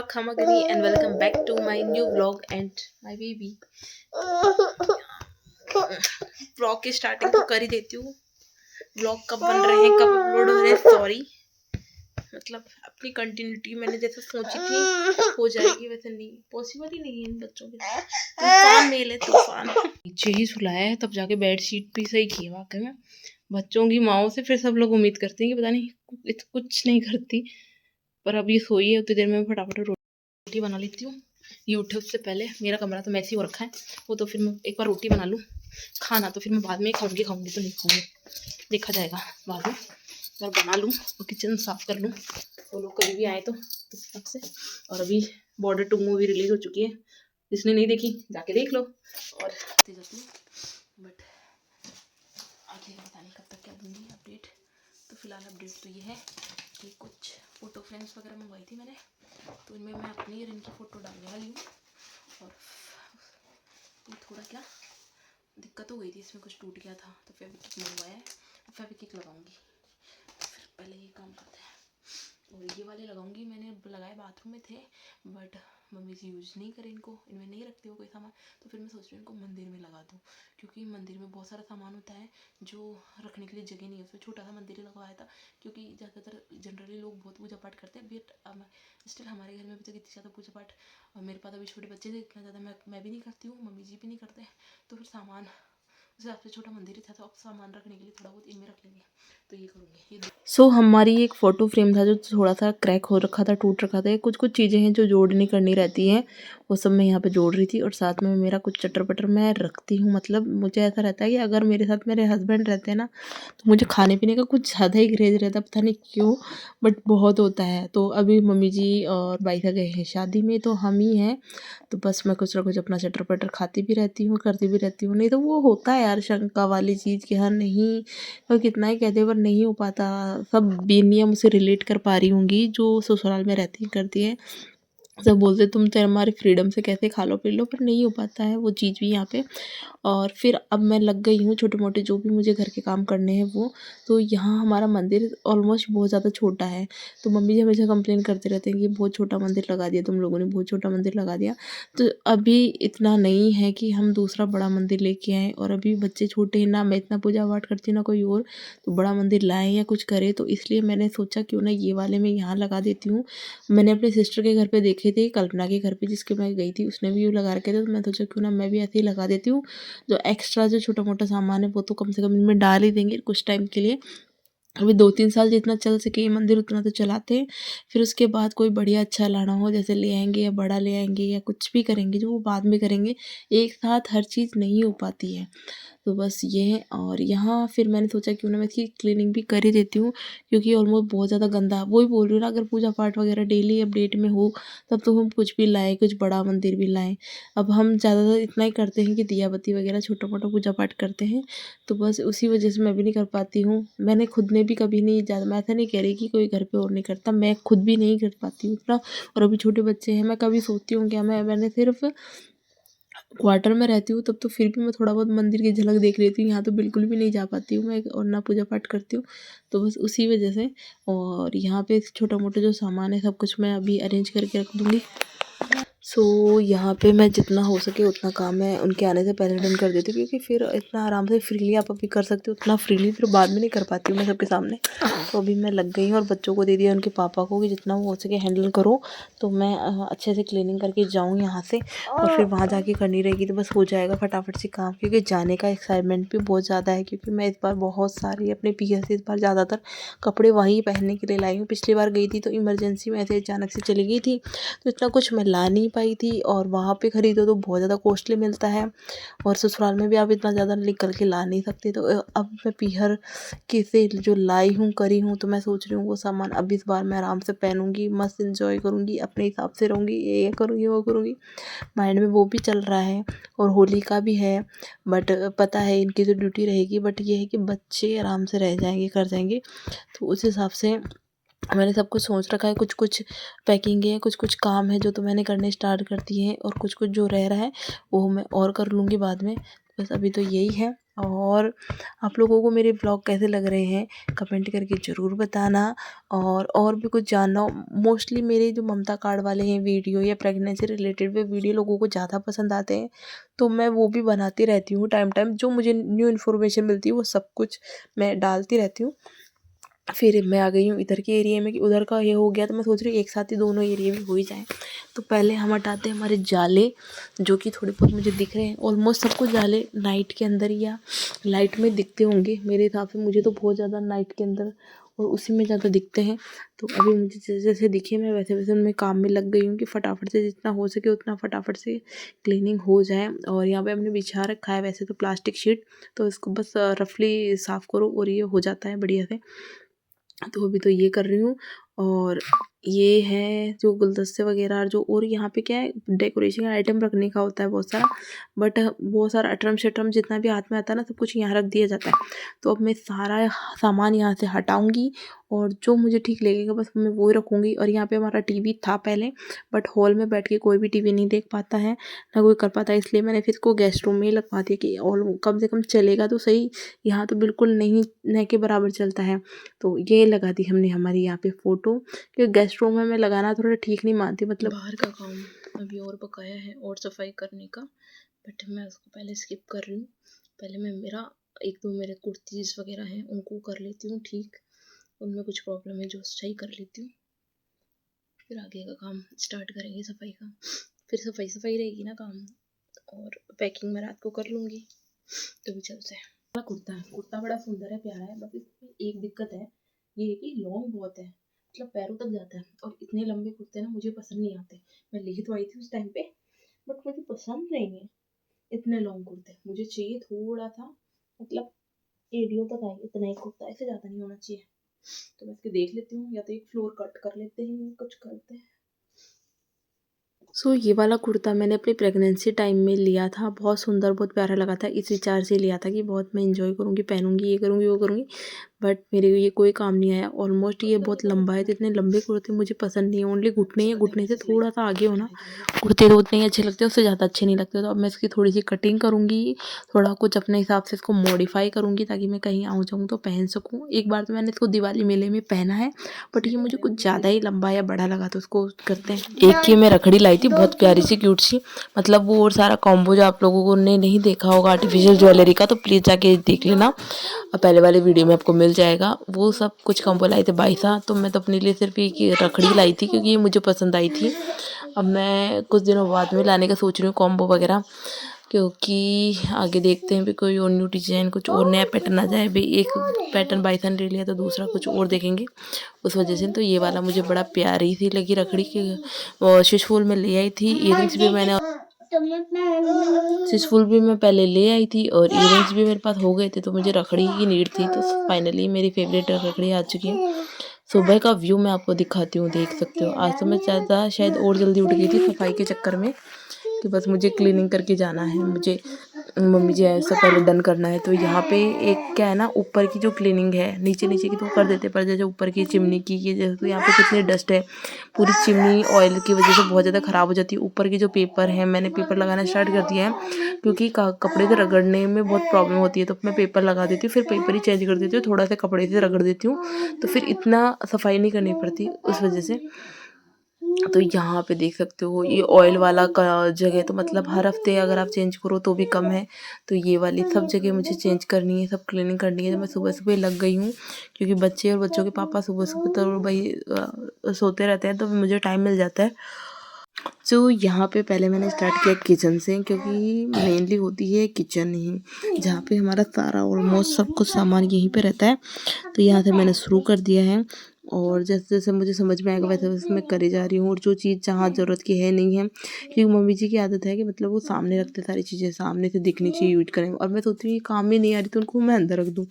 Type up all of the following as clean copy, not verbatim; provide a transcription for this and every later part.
Khamagari and welcome back to my new vlog and my baby. Vlog की starting तो कर ही देती हूँ। व्लॉग कब बन रहे हैं, कब अपलोड हो रहे हैं, सॉरी। मतलब अपनी कंटिन्यूटी मैंने जैसे सोची थी हो जाएगी, वैसे नहीं पॉसिबल ही नहीं है इन बच्चों के। तूफान मेले तूफान नीचे ही सुलाया है, तब जाके बेड शीट भी सही की है। वाकई में बच्चों की माओ से फिर सब लोग उम्मीद करते हैं कि पता नहीं कुछ नहीं करती, पर अब ये सोई है। उतनी देर में फटाफट रोटी बना लेती हूँ। ये उठे उससे पहले। मेरा कमरा तो मैसी हो रखा है, वो तो फिर मैं एक बार रोटी बना लूँ। खाना तो फिर मैं बाद में खाऊंगी तो नहीं खाऊंगी, देखा जाएगा बाद में। मैं बना लूँ और किचन साफ कर लूँ, वो लोग कभी भी आए तो तब से। और अभी बॉर्डर 2 मूवी रिलीज हो चुकी है, जिसने नहीं देखी जाके देख लो। और बट आगे पता नहीं कब तक क्या दूँगी अपडेट। तो फिलहाल अपडेट तो ये है कि कुछ फ़ोटो फ्रेम्स वगैरह मंगवाई थी मैंने, तो इनमें मैं अपनी और इनकी फ़ोटो डालने वाली हूँ। और ये थोड़ा क्या दिक्कत हो गई थी, इसमें कुछ टूट गया था तो फेविक्विक मंगवाया है। अब फेविक्विक लगाऊंगी, तो फिर पहले ये काम करते हैं। और ये वाले लगाऊंगी, मैंने लगाए बाथरूम में थे बट मम्मी जी यूज़ नहीं करे इनको, इनमें नहीं रखते हो कोई सामान। तो फिर मैं सोच रही हूँ इनको मंदिर में लगा दूँ, क्योंकि मंदिर में बहुत सारा सामान होता है जो रखने के लिए जगह नहीं है। उसमें छोटा सा मंदिर ही लगवाया था, क्योंकि ज़्यादातर जनरली लोग बहुत पूजा पाठ करते हैं। बट स्टिल हमारे घर में भी तो कितनी ज़्यादा पूजा पाठ, और मेरे पास अभी छोटे बच्चे थे, इतना ज़्यादा मैं भी नहीं करती हूँ, मम्मी जी भी नहीं करते। तो फिर सामान उस हिसाब से छोटा मंदिर ही था, तो अब सामान रखने के लिए थोड़ा बहुत इनमें रख लेंगे, तो ये करूँगी। सो हमारी एक फ़ोटो फ्रेम था जो थोड़ा सा क्रैक हो रखा था, टूट रखा था। कुछ चीज़ें हैं जो जोड़नी करनी रहती हैं, वो सब मैं यहाँ पे जोड़ रही थी। और साथ में मेरा कुछ चटर पटर मैं रखती हूँ। मतलब मुझे ऐसा रहता है कि अगर मेरे साथ मेरे हस्बैंड रहते हैं ना, तो मुझे खाने पीने का कुछ ज़्यादा ही क्रेज़ रहता है, पता नहीं क्यों, बट बहुत होता है। तो अभी मम्मी जी और भाई साहब गए हैं शादी में, तो हम ही हैं। तो बस मैं कुछ ना कुछ अपना चटर पटर खाती भी रहती हूँ, करती भी रहती हूँ। नहीं तो वो होता है यार शंका वाली चीज़ कि हाँ नहीं, तो कितना ही कहते पर नहीं हो पाता। सब बेनियम से रिलेट कर पा रही होंगी जो ससुराल में रहती करती हैं। सब बोलते तुम तो हमारी फ्रीडम से कैसे खा लो पी लो, पर नहीं हो पाता है वो चीज़ भी यहाँ पे। और फिर अब मैं लग गई हूँ छोटे मोटे जो भी मुझे घर के काम करने हैं वो। तो यहाँ हमारा मंदिर ऑलमोस्ट बहुत ज़्यादा छोटा है, तो मम्मी जी हमेशा कंप्लेन करते रहते हैं कि बहुत छोटा मंदिर लगा दिया तुम लोगों ने, बहुत छोटा मंदिर लगा दिया। तो अभी इतना नहीं है कि हम दूसरा बड़ा मंदिर लेके आएँ, और अभी बच्चे छोटे हैं ना, मैं इतना पूजा पाठ करती हूँ ना कोई और, तो बड़ा मंदिर लाएँ या कुछ करें। तो इसलिए मैंने सोचा क्यों ना ये वाले मैं यहाँ लगा देती हूँ। मैंने अपने सिस्टर के घर पे देखे थे, कल्पना के घर पे जिसके मैं गई थी, उसने भी ये लगा रखे थे, तो मैं सोचा क्यों ना मैं भी ऐसे ही लगा देती हूँ। जो एक्स्ट्रा जो छोटा मोटा सामान है वो तो कम से कम इनमें डाल ही देंगे कुछ टाइम के लिए। अभी 2-3 साल जितना चल सके ये मंदिर उतना तो चलाते हैं। फिर उसके बाद कोई बढ़िया अच्छा लाना हो, जैसे ले आएंगे या बड़ा ले आएंगे या कुछ भी करेंगे, जो वो बाद में करेंगे। एक साथ हर चीज़ नहीं हो पाती है, तो बस ये है। और यहाँ फिर मैंने सोचा क्यों ना मैं इसकी क्लीनिंग भी कर ही देती हूँ, क्योंकि ऑलमोस्ट बहुत ज़्यादा गंदा, वही बोल रही हूँ ना, अगर पूजा पाठ वगैरह डेली अपडेट में हो तब तो हम कुछ भी लाएँ, कुछ बड़ा मंदिर भी लाएँ। अब हम ज़्यादातर इतना ही करते हैं कि दिया बत्ती वगैरह छोटा मोटा पूजा पाठ करते हैं, तो बस उसी वजह से मैं भी नहीं कर पाती हूँ। मैंने खुद ने भी कभी नहीं ज़्यादा, मैं ऐसा नहीं कह रही कि कोई घर पे और नहीं करता, मैं खुद भी नहीं कर पाती हूँ इतना। और अभी छोटे बच्चे हैं, मैं कभी सोचती हूँ क्या, मैंने सिर्फ क्वार्टर में रहती हूँ, तब तो फिर भी मैं थोड़ा बहुत मंदिर की झलक देख लेती हूँ। यहाँ तो बिल्कुल भी नहीं जा पाती हूँ मैं, और ना पूजा पाठ करती हूँ, तो बस उसी वजह से। और यहाँ पे छोटा मोटा जो सामान है सब कुछ मैं अभी अरेंज करके रख दूँगी। सो यहाँ पे मैं जितना हो सके उतना काम मैं उनके आने से पहले डन कर देती हूँ, क्योंकि फिर इतना आराम से फ्रीली आप अभी कर सकते हो, उतना फ्रीली फिर बाद में नहीं कर पाती हूँ मैं सबके सामने। तो अभी मैं लग गई हूँ और बच्चों को दे दिया उनके पापा को कि जितना वो हो सके हैंडल करो। तो मैं अच्छे से क्लीनिंग करके जाऊँ यहाँ से, और फिर वहाँ जाके करनी रहेगी तो बस हो जाएगा फटाफट से काम। क्योंकि जाने का एक्साइटमेंट भी बहुत ज़्यादा है, क्योंकि मैं इस बार बहुत सारी अपने पीहर से इस बार ज़्यादातर कपड़े वहीं पहनने के लिए लाई हूँ। पिछली बार गई थी तो इमरजेंसी में ऐसे अचानक से चली गई थी, तो इतना कुछ मैं ला नहीं पाई थी, और वहाँ पे ख़रीदो तो बहुत ज़्यादा कॉस्टली मिलता है, और ससुराल में भी आप इतना ज़्यादा निकल के ला नहीं सकते। तो अब मैं पीहर के से जो लाई हूँ करी हूँ, तो मैं सोच रही हूँ वो सामान अब इस बार मैं आराम से पहनूँगी, मस्त इंजॉय करूँगी, अपने हिसाब से रहूँगी, ये करूँगी वो करूँगी। माइंड में वो भी चल रहा है, और होली का भी है, बट पता है इनकी जो ड्यूटी रहेगी, बट ये है कि बच्चे आराम से रह जाएंगे, कर जाएंगे। तो उस हिसाब से मैंने सब कुछ सोच रखा है। कुछ पैकिंग है, कुछ काम है जो तो मैंने करने स्टार्ट कर दिए हैं, और कुछ जो रह रहा है वो मैं और कर लूँगी बाद में। बस अभी तो यही है। और आप लोगों को मेरे ब्लॉग कैसे लग रहे हैं कमेंट करके ज़रूर बताना। और भी कुछ जानना हो, मोस्टली मेरे जो ममता कार्ड वाले हैं वीडियो या प्रेगनेंसी रिलेटेड वे वीडियो लोगों को ज़्यादा पसंद आते हैं, तो मैं वो भी बनाती रहती हूँ टाइम टाइम। जो मुझे न्यू इन्फॉर्मेशन मिलती है वो सब कुछ मैं डालती रहती हूँ। फिर मैं आ गई हूँ इधर के एरिया में कि उधर का ये हो गया, तो मैं सोच रही हूँ एक साथ ही दोनों एरिया भी हो ही जाए। तो पहले हम हटाते हैं हमारे जाले, जो कि थोड़े बहुत मुझे दिख रहे हैं। ऑलमोस्ट सबको जाले नाइट के अंदर या लाइट में दिखते होंगे मेरे हिसाब से। मुझे तो बहुत ज़्यादा नाइट के अंदर और उसी में ज़्यादा दिखते हैं। तो अभी मुझे जैसे जैसे दिखे मैं वैसे वैसे उनमें काम में लग गई हूँ कि फटाफट से जितना हो सके उतना फटाफट से क्लीनिंग हो जाए। और यहाँ पे हमने बिछा रखा है वैसे तो प्लास्टिक शीट, तो इसको बस रफली साफ़ करो और ये हो जाता है बढ़िया से। तो अभी तो ये कर रही हूँ। और ये है जो गुलदस्ते वगैरह जो, और यहाँ पे क्या है डेकोरेशन आइटम रखने का होता है बहुत सारा, बट बहुत सारा अटरम शटरम जितना भी हाथ में आता है ना सब कुछ यहाँ रख दिया जाता है। तो अब मैं सारा सामान यहाँ से हटाऊंगी और जो मुझे ठीक लगेगा बस मैं वो ही रखूँगी। और यहाँ पे हमारा टीवी था पहले, बट हॉल में बैठ के कोई भी टीवी नहीं देख पाता है ना कोई कर पाता है, इसलिए मैंने फिर इसको गेस्ट रूम में ही लगवा दिया कि और कम से कम चलेगा तो सही। यहाँ तो बिल्कुल नहीं न के बराबर चलता है। तो ये लगा दी हमने हमारी यहाँ पे फ़ोटो, क्योंकि गेस्ट रूम में मैं लगाना थोड़ा ठीक नहीं मानती। मतलब बाहर का काम अभी और बकाया है और सफाई करने का, बट मैं उसको पहले स्किप कर रही हूँ। पहले मैं मेरा एक दो मेरे कुर्तीज़ वगैरह हैं उनको कर लेती हूँ ठीक, उनमें कुछ प्रॉब्लम है जो सही कर लेती हूँ, फिर आगे का काम स्टार्ट करेंगे सफाई का। फिर सफाई सफाई रहेगी ना काम, और पैकिंग मैं रात को कर लूँगी। तो भी चलते हैं। बड़ा कुर्ता है, कुर्ता बड़ा सुंदर है, प्यारा है, बस इसमें एक दिक्कत है, ये है कि लॉन्ग बहुत है, मतलब पैरों तक जाता है। और इतने लंबे कुर्ते ना मुझे पसंद नहीं आते। मैं लेके तो आई थी उस टाइम पे, बट मुझे पसंद नहीं है इतने लॉन्ग कुर्ते। मुझे चाहिए थोड़ा सा, मतलब एडियो तक आए इतना ही कुर्ता, ऐसे ज़्यादा नहीं होना चाहिए। तो मैं इसके देख लेती हूँ, या तो एक फ्लोर कट कर लेते हैं, कुछ करते हैं। ये वाला कुर्ता मैंने अपनी प्रेगनेंसी टाइम में लिया था, बहुत सुंदर बहुत प्यारा लगा था। इस विचार से लिया था कि बहुत मैं इंजॉय करूँगी, पहनूंगी, ये करूँगी वो करूँगी, बट मेरे ये कोई काम नहीं आया। ऑलमोस्ट ये बहुत लंबा है, तो इतने लंबे कुर्ते मुझे पसंद नहीं है। ओनली घुटने या घुटने से थोड़ा सा आगे हो ना कुर्ते, तो उतने ही अच्छे लगते हैं, उससे ज़्यादा अच्छे नहीं लगते। तो अब मैं इसकी थोड़ी सी कटिंग करूँगी, थोड़ा कुछ अपने हिसाब से इसको मॉडिफाई करूँगी, ताकि मैं कहीं आऊँ जाऊँ तो पहन सकूँ। एक बार तो मैंने इसको दिवाली मेले में पहना है, बट ये मुझे कुछ ज़्यादा ही लंबा या बड़ा लगा, तो उसको करते हैं। एक ये मैं रखड़ी लाई थी, बहुत प्यारी सी क्यूट सी, मतलब वो और सारा कॉम्बो जो आप लोगों ने नहीं देखा होगा आर्टिफिशियल ज्वेलरी का, तो प्लीज़ जाके देख लेना, और पहले वाले वीडियो में आपको मिल जाएगा। वो सब कुछ कॉम्बो लाए थे 22। तो मैं तो अपने लिए सिर्फ एक रखड़ी लाई थी, क्योंकि ये मुझे पसंद आई थी। अब मैं कुछ दिनों बाद में लाने का सोच रही हूँ कॉम्बो वगैरह, क्योंकि आगे देखते हैं भी कोई और न्यू डिजाइन कुछ और नया पैटर्न आ जाए। भी एक पैटर्न 22 ले लिया तो दूसरा कुछ और देखेंगे उस वजह से। तो ये वाला मुझे बड़ा प्यारी सी लगी रखड़ी की, और शिशफुल में ले आई थी। इयरिंग्स भी मैंने शिशफुल भी मैं पहले ले आई थी, और इयरिंग्स भी मेरे पास हो गए थे, तो मुझे रखड़ी की नीड थी। तो फाइनली मेरी फेवरेट रखड़ी आ चुकी है। सुबह का व्यू मैं आपको दिखाती हूँ, देख सकते हो। आज तो मैं ज़्यादा शायद और जल्दी उठ गई थी सफाई के चक्कर में, कि बस मुझे क्लीनिंग करके जाना है, मुझे मम्मी जी ऐसा पहले डन करना है। तो यहाँ पे एक क्या है ना, ऊपर की जो क्लीनिंग है, नीचे नीचे की तो कर देते, पर जैसे ऊपर की चिमनी की ये जैसे, तो यहाँ पे कितनी डस्ट है, पूरी चिमनी ऑयल की वजह से बहुत ज़्यादा ख़राब हो जाती है। ऊपर की जो पेपर है, मैंने पेपर लगाना स्टार्ट कर दिया है, क्योंकि कपड़े से रगड़ने में बहुत प्रॉब्लम होती है। तो मैं पेपर लगा देती हूँ, फिर पेपर ही चेंज कर देती हूँ, थोड़ा सा कपड़े से रगड़ देती हूँ, तो फिर इतना सफाई नहीं करनी पड़ती उस वजह से। तो यहाँ पे देख सकते हो ये ऑयल वाला का जगह, तो मतलब हर हफ्ते अगर आप चेंज करो तो भी कम है। तो ये वाली सब जगह मुझे चेंज करनी है, सब क्लीनिंग करनी है। तो मैं सुबह सुबह लग गई हूँ, क्योंकि बच्चे और बच्चों के पापा सुबह सुबह तो भाई सोते रहते हैं, तो मुझे टाइम मिल जाता है। यहाँ पे पहले मैंने स्टार्ट किया किचन से, क्योंकि मेनली होती है किचन ही, जहाँ पे हमारा सारा ऑलमोस्ट सब कुछ सामान यहीं पे रहता है। तो यहाँ से मैंने शुरू कर दिया है, और जैसे जैसे मुझे समझ में आएगा वैसे वैसे मैं करे जा रही हूँ। और जो चीज़ जहाँ ज़रूरत की है नहीं है, क्योंकि मम्मी जी की आदत है कि मतलब वो सामने रखते, सारी चीज़ें सामने से दिखनी चाहिए यूज करें, और मैं सोचती हूँ ये काम में नहीं आ रही तो उनको मैं अंदर रख दूँ।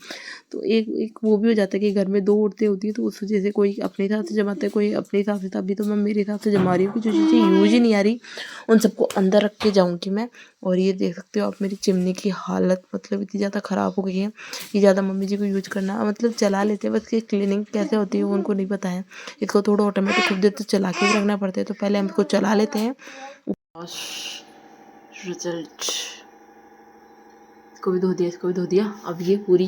तो एक एक वो भी हो जाता है कि घर में 2 औरतें होती हैं, तो उस वजह से कोई अपने हिसाब से जमाता है, कोई अपने हिसाब से। तभी तो मैं मेरे हिसाब से जमा रही हूँ कि जो चीज़ें यूज ही नहीं आ रही उन सबको अंदर रख के जाऊँगी मैं। और ये देख सकते हो आप मेरी चिमनी की हालत, मतलब इतनी ज़्यादा ख़राब हो गई है। ये ज़्यादा मम्मी जी को यूज करना, मतलब चला लेते हैं, बस ये क्लीनिंग कैसे होती है वो उनको नहीं पता है। इसको थोड़ा ऑटोमेटिक खूब देर तक चला के रखना पड़ता है, तो पहले हम इसको चला लेते हैं। रिजल्ट इसको भी धो दिया, इसको भी धो दिया। अब ये पूरी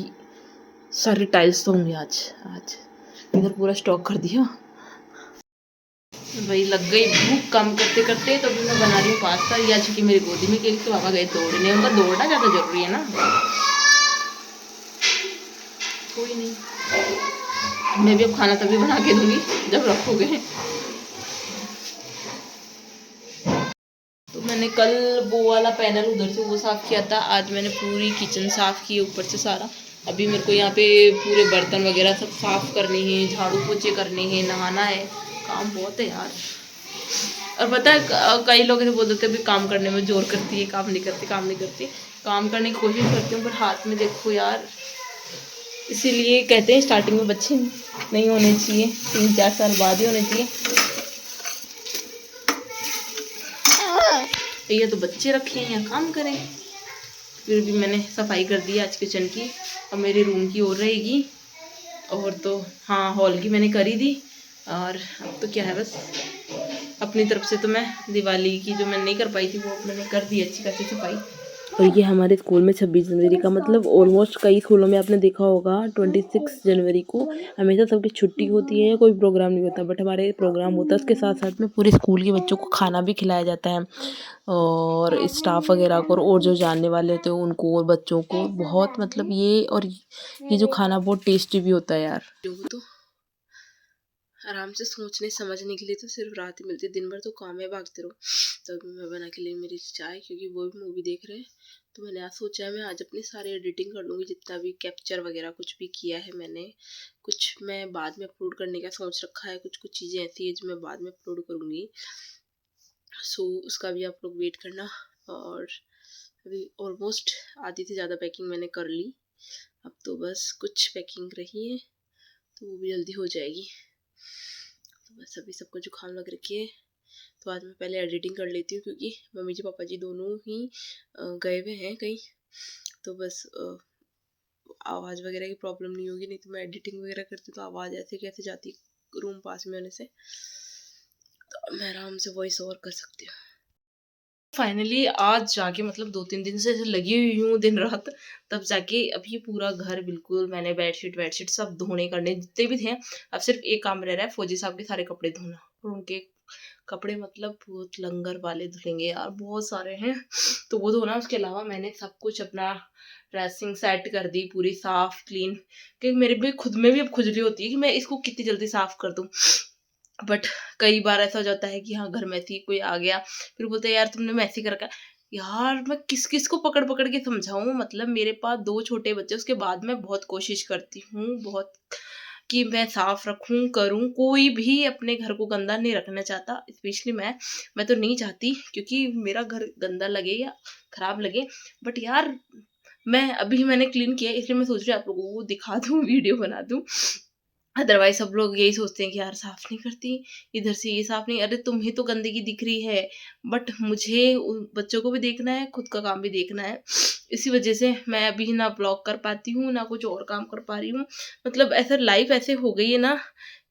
सारी टाइल्स धोंगे आज इधर पूरा स्टॉक कर दिया। भाई लग गई भूख काम करते करते, तो अभी मैं बना रही हूँ पास्ता। या चूँकि मेरी गोदी में खेली तो पापा गए दौड़ने, उनका दौड़ना ज़्यादा जरूरी है ना। कोई नहीं, मैं भी अब खाना तभी बना के दूंगी जब रखोगे। तो मैंने कल वो वाला पैनल उधर से वो साफ़ किया था, आज मैंने पूरी किचन साफ़ की ऊपर से सारा। अभी मेरे को यहाँ पे पूरे बर्तन वगैरह सब साफ़ करने हैं, झाड़ू पोछे करने हैं, नहाना है। काम बहुत है यार। और पता है कई लोग ऐसे बोल देते हैं भी काम करने में जोर करती है, काम नहीं करती। काम करने की कोशिश करती हूँ पर हाथ में देखो यार। इसीलिए कहते हैं स्टार्टिंग में बच्चे नहीं होने चाहिए, 3-4 साल बाद ही होने चाहिए। ये तो बच्चे रखे हैं या काम करें। फिर भी मैंने सफाई कर दी आज किचन की। अब मेरे रूम की और रहेगी, और तो हाँ हॉल की मैंने कर ही दी। और अब तो क्या है, बस अपनी तरफ से तो मैं दिवाली की जो मैं नहीं कर पाई थी वो मैंने कर दी अच्छी खासी सफाई। और ये हमारे स्कूल में 26 जनवरी का मतलब ऑलमोस्ट कई स्कूलों में आपने देखा होगा 26 जनवरी को हमेशा सबकी छुट्टी होती है, कोई प्रोग्राम नहीं होता। बट हमारे प्रोग्राम होता है, उसके साथ साथ में पूरे स्कूल के बच्चों को खाना भी खिलाया जाता है, और स्टाफ वगैरह को, और जो जानने वाले होते हैं उनको और बच्चों को। बहुत मतलब ये जो खाना बहुत टेस्टी भी होता है यार। जो तो आराम से सोचने समझने के लिए तो सिर्फ रात ही मिलती है, दिन भर तो काम में भागते रहो। तो अभी मैं बना के लिए मेरी चाय, क्योंकि वो भी मूवी देख रहे हैं। तो मैंने आज सोचा है मैं आज अपनी सारी एडिटिंग कर लूँगी, जितना भी कैप्चर वगैरह कुछ भी किया है मैंने। कुछ मैं बाद में अपलोड करने का सोच रखा है, कुछ चीज़ें ऐसी है जो मैं बाद में अपलोड करूँगी। सो उसका भी आप लोग वेट करना। और अभी ऑलमोस्ट आधी से ज़्यादा पैकिंग मैंने कर ली, अब तो बस कुछ पैकिंग रही है तो वो भी जल्दी हो जाएगी। तो बस अभी सबको जुकाम लग रखी है, तो आज मैं पहले एडिटिंग कर लेती हूँ, क्योंकि मम्मी जी पापा जी दोनों ही गए हुए हैं कहीं। तो बस आवाज़ वगैरह की प्रॉब्लम नहीं होगी, नहीं तो मैं एडिटिंग वगैरह करती तो आवाज़ ऐसे कैसे जाती रूम पास में होने से। तो मैं आराम से वॉइस ओवर कर सकती हूँ। फाइनली आज जाके मतलब 2-3 दिन से ऐसे लगी हुई हूँ दिन रात, तब जाके अब ये पूरा घर बिल्कुल मैंने बेडशीट सब धोने करने जितने भी थे। अब सिर्फ एक काम रह रहा है, फौजी साहब के सारे कपड़े धोना। और उनके कपड़े मतलब बहुत लंगर वाले धुलेंगे यार, बहुत सारे हैं तो वो धोना। उसके अलावा मैंने सब कुछ अपना ड्रेसिंग सेट कर दी पूरी साफ क्लीन, क्योंकि मेरे भी खुद में भी अब खुजली होती है कि मैं इसको कितनी जल्दी साफ कर दूँ। बट कई बार ऐसा हो जाता है कि हाँ घर में थी कोई आ गया, फिर बोलते हैं यार तुमने मैसी कर रखा। यार मैं किस किस को पकड़ पकड़ के समझाऊं, मतलब मेरे पास 2 छोटे बच्चे, उसके बाद मैं बहुत कोशिश करती हूँ बहुत कि मैं साफ रखूं करूं। कोई भी अपने घर को गंदा नहीं रखना चाहता, स्पेशली मैं तो नहीं चाहती क्योंकि मेरा घर गंदा लगे या खराब लगे। बट यार मैंने क्लीन किया, इसलिए मैं सोच रही हूँ आप लोगों को दिखा दूं, वीडियो बना दूं। अदरवाइज सब लोग यही सोचते हैं कि यार साफ नहीं करती, इधर से ये साफ नहीं, अरे तुम्हें तो गंदगी दिख रही है। बट मुझे उन बच्चों को भी देखना है, खुद का काम भी देखना है। इसी वजह से मैं अभी ना ब्लॉग कर पाती हूँ ना कुछ और काम कर पा रही हूँ। मतलब ऐसा लाइफ ऐसे हो गई है ना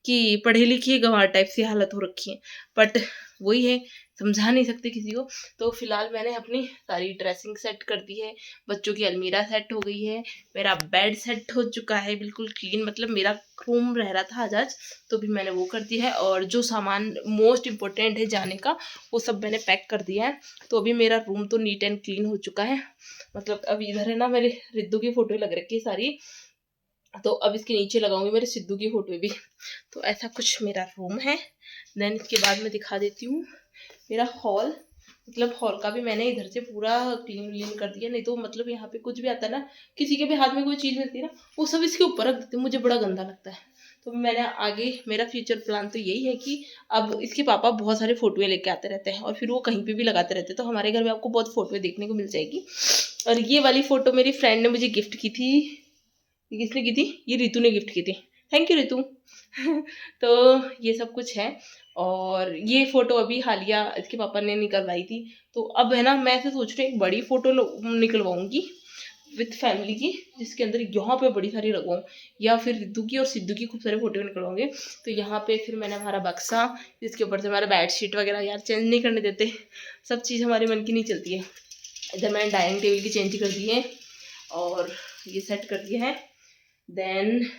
कि पढ़े लिखे गंवार टाइप से हालत हो रखी है। बट वही है, समझा नहीं सकते किसी को। तो फिलहाल मैंने अपनी सारी ड्रेसिंग सेट कर दी है, बच्चों की अलमीरा सेट हो गई है, मेरा बेड सेट हो चुका है बिल्कुल क्लीन। मतलब मेरा रूम रह रहा था आज तो भी मैंने वो कर दिया है, और जो सामान मोस्ट इम्पोर्टेंट है जाने का वो सब मैंने पैक कर दिया है। तो अभी मेरा रूम तो नीट एंड क्लीन हो चुका है। मतलब अब इधर है ना मेरे रिद्धू की फोटो लग रखी है सारी, तो अब इसके नीचे लगाऊंगी मेरे सिद्धू की फोटो भी। तो ऐसा कुछ मेरा रूम है। देन इसके बाद मैं दिखा देती हूँ मेरा हॉल। मतलब हॉल का भी मैंने इधर से पूरा क्लीन कर दिया, नहीं तो मतलब यहाँ पे कुछ भी आता है ना, किसी के भी हाथ में कोई चीज़ मिलती है ना, वो सब इसके ऊपर रख देते हैं, मुझे बड़ा गंदा लगता है। तो मैंने आगे मेरा फ्यूचर प्लान तो यही है कि अब इसके पापा बहुत सारे फोटोएं लेके आते रहते हैं और फिर वो कहीं पे भी लगाते रहते हैं, तो हमारे घर में आपको बहुत फोटोएं देखने को मिल जाएगी। और ये वाली फ़ोटो मेरी फ्रेंड ने मुझे गिफ्ट की थी। ये किसने की थी? ये रितु ने गिफ्ट की थी। Thank you Ritu. तो ये सब कुछ है। और ये फ़ोटो अभी हालिया इसके पापा ने निकलवाई थी। तो अब है ना मैं ऐसे सोच रही हूँ एक बड़ी फ़ोटो निकलवाऊंगी विथ फैमिली की, जिसके अंदर यहाँ पे बड़ी सारी लगवाऊँ, या फिर रिद्धू की और सिद्धू की खूब सारे फोटो निकलवाऊंगे। तो यहाँ पे फिर मैंने हमारा बक्सा, जिसके ऊपर से हमारा बेडशीट वगैरह यार चेंज नहीं करने देते, सब चीज़ हमारे मन की नहीं चलती है। इधर मैंने डाइनिंग टेबल की चेंज कर दी है, और ये सेट कर दिया है। देन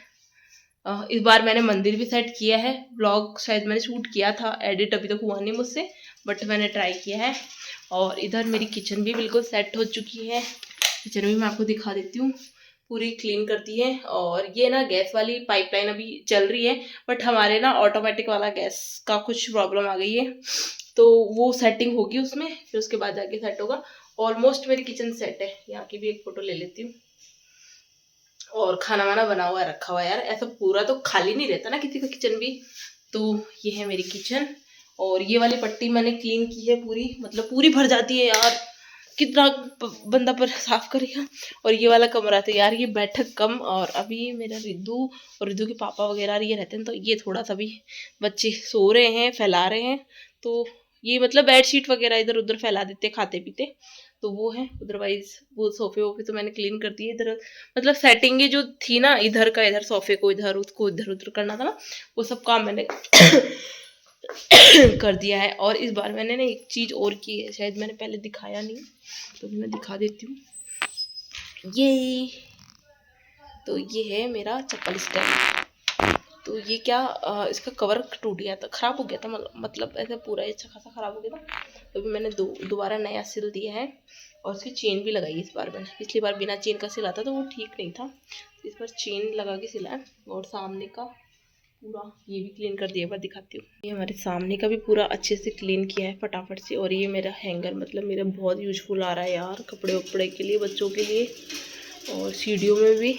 इस बार मैंने मंदिर भी सेट किया है। व्लॉग शायद मैंने शूट किया था, एडिट अभी तक हुआ नहीं मुझसे, बट मैंने ट्राई किया है। और इधर मेरी किचन भी बिल्कुल सेट हो चुकी है। किचन भी मैं आपको दिखा देती हूँ, पूरी क्लीन करती है। और ये ना गैस वाली पाइपलाइन अभी चल रही है, बट हमारे ना ऑटोमेटिक वाला गैस का कुछ प्रॉब्लम आ गई है, तो वो सेटिंग होगी उसमें, फिर उसके बाद जाके सेट होगा। ऑलमोस्ट मेरी किचन सेट है। यहाँ की भी एक फोटो ले लेती हूँ। और खाना वाना बना हुआ है, रखा हुआ है यार, ऐसा पूरा तो खाली नहीं रहता ना किसी का किचन भी। तो ये है मेरी किचन। और ये वाली पट्टी मैंने क्लीन की है पूरी, मतलब पूरी भर जाती है यार, कितना बंदा पर साफ करेगा। और ये वाला कमरा तो यार ये बैठक कम। और अभी मेरा रिद्धू और रिद्धू के पापा वगैरह ये रहते हैं, तो ये थोड़ा सा भी बच्चे सो रहे हैं, फैला रहे हैं, तो ये मतलब बेडशीट वगैरह इधर उधर फैला देते खाते पीते, तो वो है। अदरवाइज वो सोफे वोफे तो मैंने क्लीन कर दिए। इधर मतलब सेटिंग जो थी ना, इधर का इधर, सोफे को इधर, उसको इधर उधर करना था ना, वो सब काम मैंने कर दिया है। और इस बार मैंने ना एक चीज़ और की है, शायद मैंने पहले दिखाया नहीं, तो मैं दिखा देती हूँ। ये तो ये है मेरा चप्पल स्टैंड। तो ये क्या इसका कवर टूट गया था, ख़राब हो गया था, मतलब ऐसे पूरा अच्छा खासा ख़राब हो गया था, तो अभी मैंने दोबारा नया सिल दिया है। और उसकी चेन भी लगाई इस बार मैंने, पिछली बार बिना चेन का सिला था तो वो ठीक नहीं था, इस बार चेन लगा के सिला है। और सामने का पूरा ये भी क्लीन कर दिया, एक बार दिखाती हूँ। ये हमारे सामने का भी पूरा अच्छे से क्लीन किया है फटाफट से। और ये मेरा हैंगर, मतलब मेरा बहुत यूजफुल आ रहा है यार, कपड़े वपड़े के लिए, बच्चों के लिए। और सीढ़ियों में भी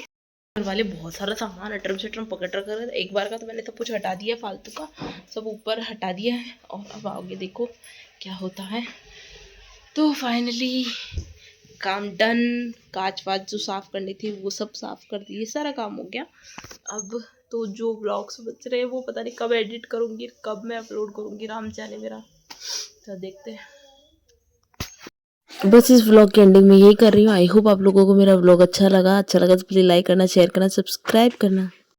घर वाले बहुत सारा सामान अटरम शटरम पकड़ रखा है, एक बार का तो मैंने सब कुछ हटा दिया, फालतू का सब ऊपर हटा दिया है। और अब आगे देखो क्या होता है। तो फाइनली काम डन। कांच वाच जो साफ़ करनी थी वो सब साफ़ कर दिए, सारा काम हो गया। अब तो जो ब्लॉग्स बच रहे हैं वो पता नहीं कब एडिट करूँगी, कब मैं अपलोड करूँगी, राम जाने मेरा, तो देखते हैं। बस इस व्लॉग की एंडिंग में यही कर रही हूँ। आई होप आप लोगों को मेरा व्लॉग अच्छा लगा तो प्लीज़ लाइक करना, शेयर करना, सब्सक्राइब करना।